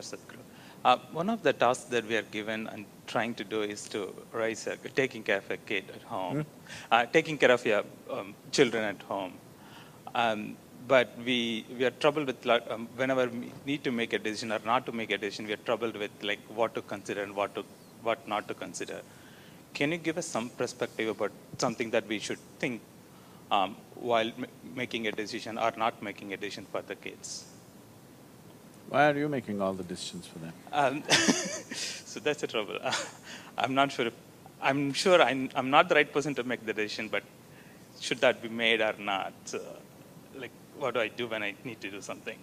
for Sadhguru. One of the tasks that we are given and trying to do is to taking care of a kid at home, taking care of your children at home. But we are troubled with whenever we need to make a decision or not to make a decision, we are troubled with like what to consider and what not to consider. Can you give us some perspective about something that we should think while making a decision or not making a decision for the kids? Why are you making all the decisions for them? So that's the trouble. I'm not sure. I'm sure I'm not the right person to make the decision, but should that be made or not? Like, what do I do when I need to do something?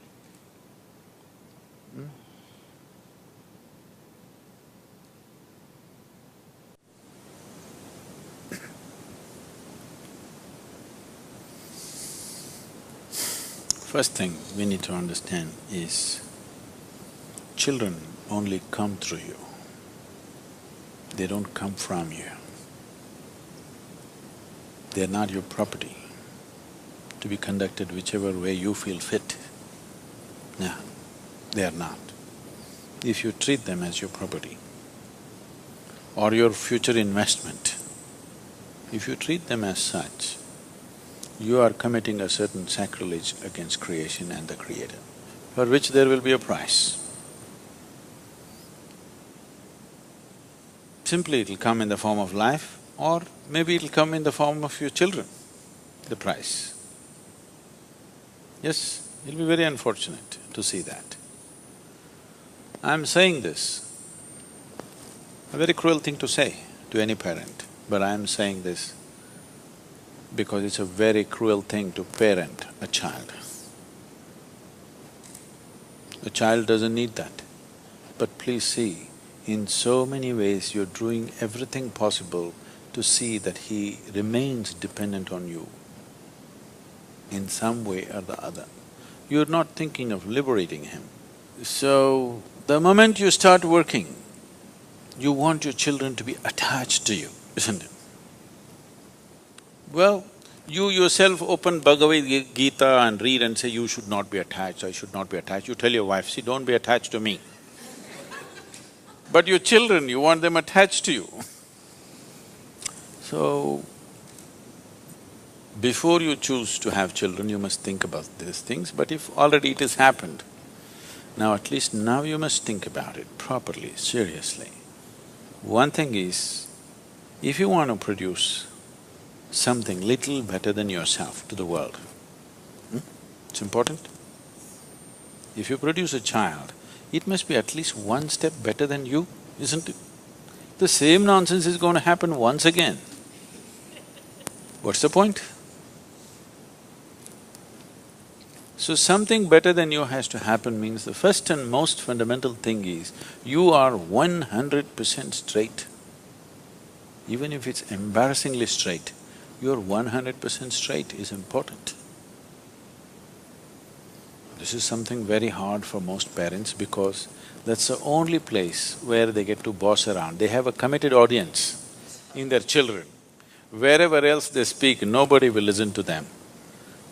First thing we need to understand is children only come through you. They don't come from you. They're not your property to be conducted whichever way you feel fit. No, they are not. If you treat them as your property or your future investment, if you treat them as such, you are committing a certain sacrilege against creation and the Creator, for which there will be a price. Simply it'll come in the form of life, or maybe it'll come in the form of your children, the price. Yes, it'll be very unfortunate to see that. I'm saying this, a very cruel thing to say to any parent, but I'm saying this because it's a very cruel thing to parent a child. A child doesn't need that. But please see, in so many ways you're doing everything possible to see that he remains dependent on you in some way or the other. You're not thinking of liberating him. So, the moment you start working, you want your children to be attached to you, isn't it? Well, you yourself open Bhagavad Gita and read and say, you should not be attached, I should not be attached. You tell your wife, see, don't be attached to me. But your children, you want them attached to you. So, before you choose to have children, you must think about these things, but if already it has happened, now at least now you must think about it properly, seriously. One thing is, if you want to produce something little better than yourself to the world, it's important. If you produce a child, it must be at least one step better than you, isn't it? The same nonsense is going to happen once again. What's the point? So something better than you has to happen means the first and most fundamental thing is, you are 100% straight. Even if it's embarrassingly straight, you're 100% straight is important. This is something very hard for most parents because that's the only place where they get to boss around. They have a committed audience in their children. Wherever else they speak, nobody will listen to them.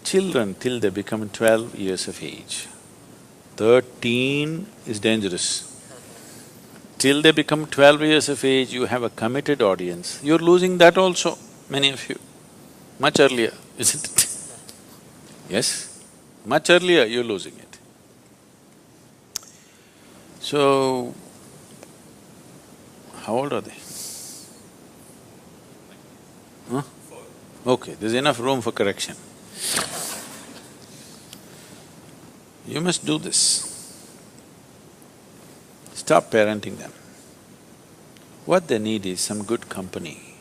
Children till they become 12 years of age. 13 is dangerous. Till they become 12 years of age, you have a committed audience. You're losing that also, many of you. Much earlier, isn't it? Yes, much earlier you're losing it. So, how old are they? Huh? Okay, there's enough room for correction. You must do this. Stop parenting them. What they need is some good company,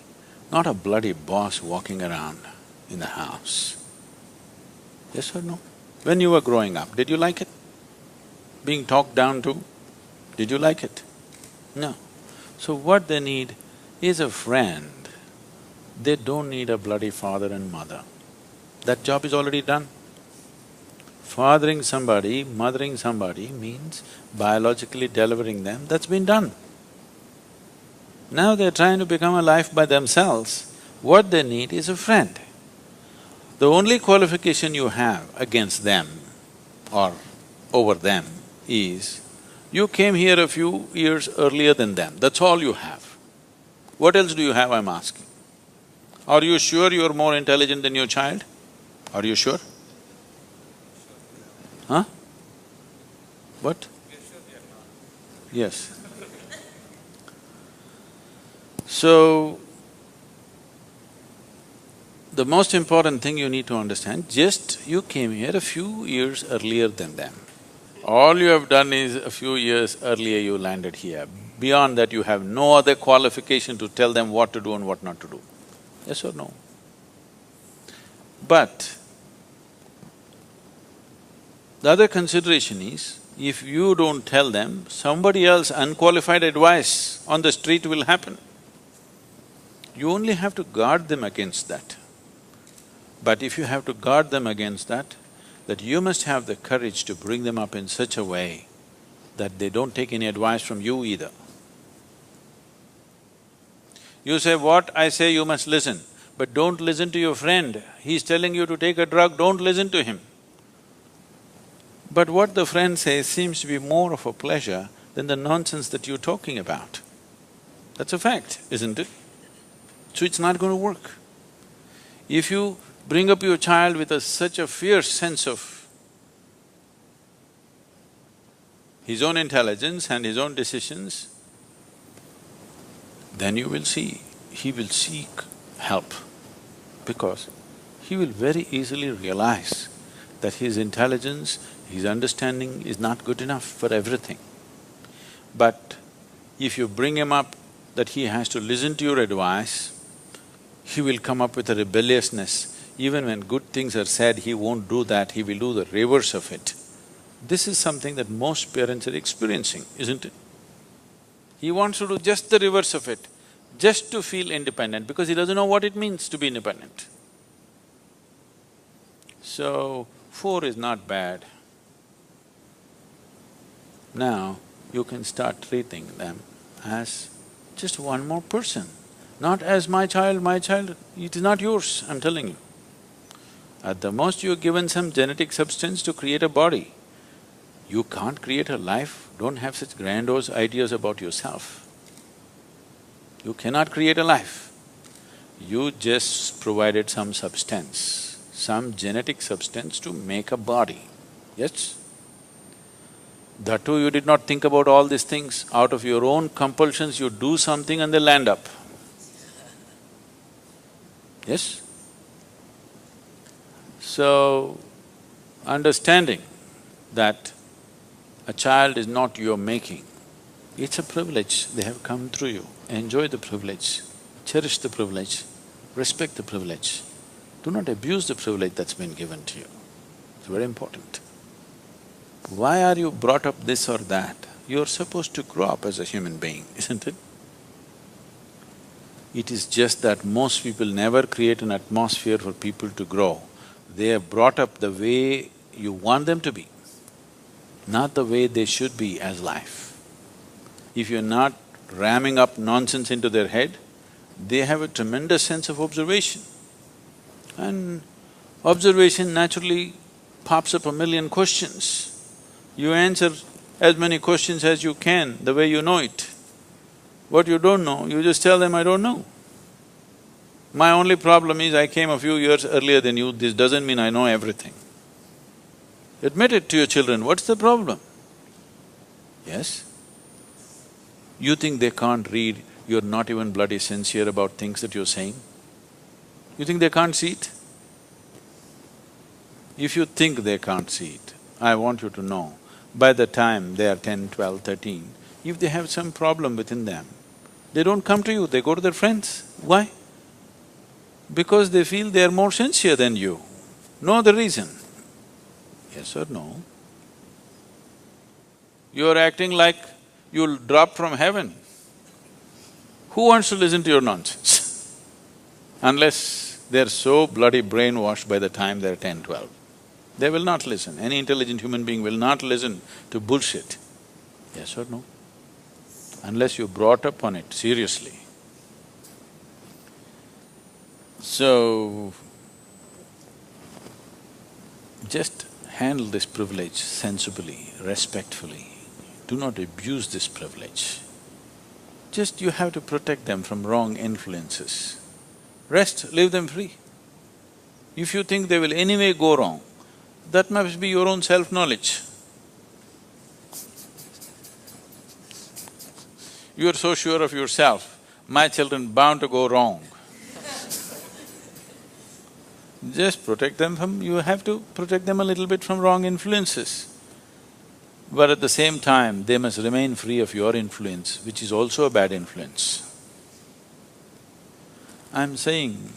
not a bloody boss walking around in the house. Yes or no? When you were growing up, did you like it? Being talked down to, did you like it? No. So what they need is a friend. They don't need a bloody father and mother. That job is already done. Fathering somebody, mothering somebody means biologically delivering them, that's been done. Now they're trying to become a life by themselves. What they need is a friend. The only qualification you have against them or over them is You came here a few years earlier than them, that's all you have. What else do you have, I'm asking? Are you sure you're more intelligent than your child? Are you sure? Huh? What? Yes. So, the most important thing you need to understand, just you came here a few years earlier than them. All you have done is a few years earlier you landed here. Beyond that, you have no other qualification to tell them what to do and what not to do. Yes or no? But the other consideration is, if you don't tell them, somebody else unqualified advice on the street will happen. You only have to guard them against that. But if you have to guard them against that you must have the courage to bring them up in such a way that they don't take any advice from you either. You say, what I say you must listen, but don't listen to your friend. He's telling you to take a drug, don't listen to him. But what the friend says seems to be more of a pleasure than the nonsense that you're talking about. That's a fact, isn't it? So it's not going to work. If you bring up your child with such a fierce sense of his own intelligence and his own decisions, then you will see, he will seek help, because he will very easily realize that his intelligence, his understanding is not good enough for everything. But if you bring him up that he has to listen to your advice, he will come up with a rebelliousness. Even when good things are said, he won't do that, he will do the reverse of it. This is something that most parents are experiencing, isn't it? He wants to do just the reverse of it, just to feel independent, because he doesn't know what it means to be independent. So, 4 is not bad. Now, you can start treating them as just one more person, not as my child, it is not yours, I'm telling you. At the most, you're given some genetic substance to create a body. You can't create a life, don't have such grandiose ideas about yourself. You cannot create a life. You just provided some substance, some genetic substance to make a body, yes? That too, you did not think about all these things. Out of your own compulsions, you do something and they land up. Yes? So, understanding that a child is not your making, it's a privilege, they have come through you. Enjoy the privilege, cherish the privilege, respect the privilege. Do not abuse the privilege that's been given to you. It's very important. Why are you brought up this or that? You're supposed to grow up as a human being, isn't it? It is just that most people never create an atmosphere for people to grow. They are brought up the way you want them to be, not the way they should be as life. If you're not ramming up nonsense into their head, they have a tremendous sense of observation. And observation naturally pops up a million questions. You answer as many questions as you can, the way you know it. What you don't know, you just tell them, I don't know. My only problem is I came a few years earlier than you, this doesn't mean I know everything. Admit it to your children, what's the problem? Yes? You think they can't read, you're not even bloody sincere about things that you're saying? You think they can't see it? If you think they can't see it, I want you to know, by the time they are 10, 12, 13, if they have some problem within them, they don't come to you, they go to their friends. Why? Because they feel they are more sincere than you. No other reason. Yes or no? You're acting like you'll drop from heaven. Who wants to listen to your nonsense? Unless they're so bloody brainwashed by the time they're 10, 12. They will not listen. Any intelligent human being will not listen to bullshit. Yes or no? Unless you're brought up on it seriously. So, just handle this privilege sensibly, respectfully. Do do not abuse this privilege. Just you have to protect them from wrong influences. Rest, leave them free. If you think they will anyway go wrong, that must be your own self-knowledge. You are so sure of yourself, my children bound to go wrong. Just protect them from… you have to protect them a little bit from wrong influences. But at the same time, they must remain free of your influence, which is also a bad influence. I'm saying,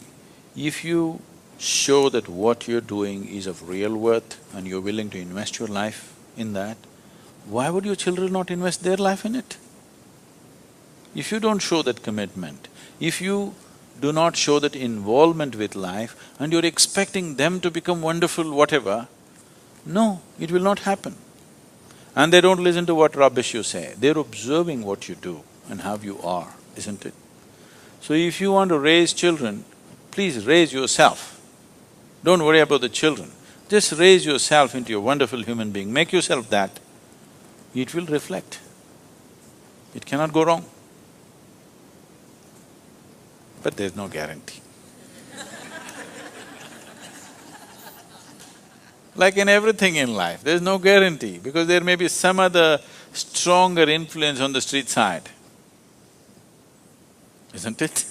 if you show that what you're doing is of real worth and you're willing to invest your life in that, why would your children not invest their life in it? If you don't show that commitment, if you do not show that involvement with life and you're expecting them to become wonderful whatever, no, it will not happen. And they don't listen to what rubbish you say, they're observing what you do and how you are, isn't it? So if you want to raise children, please raise yourself. Don't worry about the children, just raise yourself into a wonderful human being, make yourself that. It will reflect. It cannot go wrong. But there's no guarantee. Like in everything in life, there's no guarantee because there may be some other stronger influence on the street side, isn't it?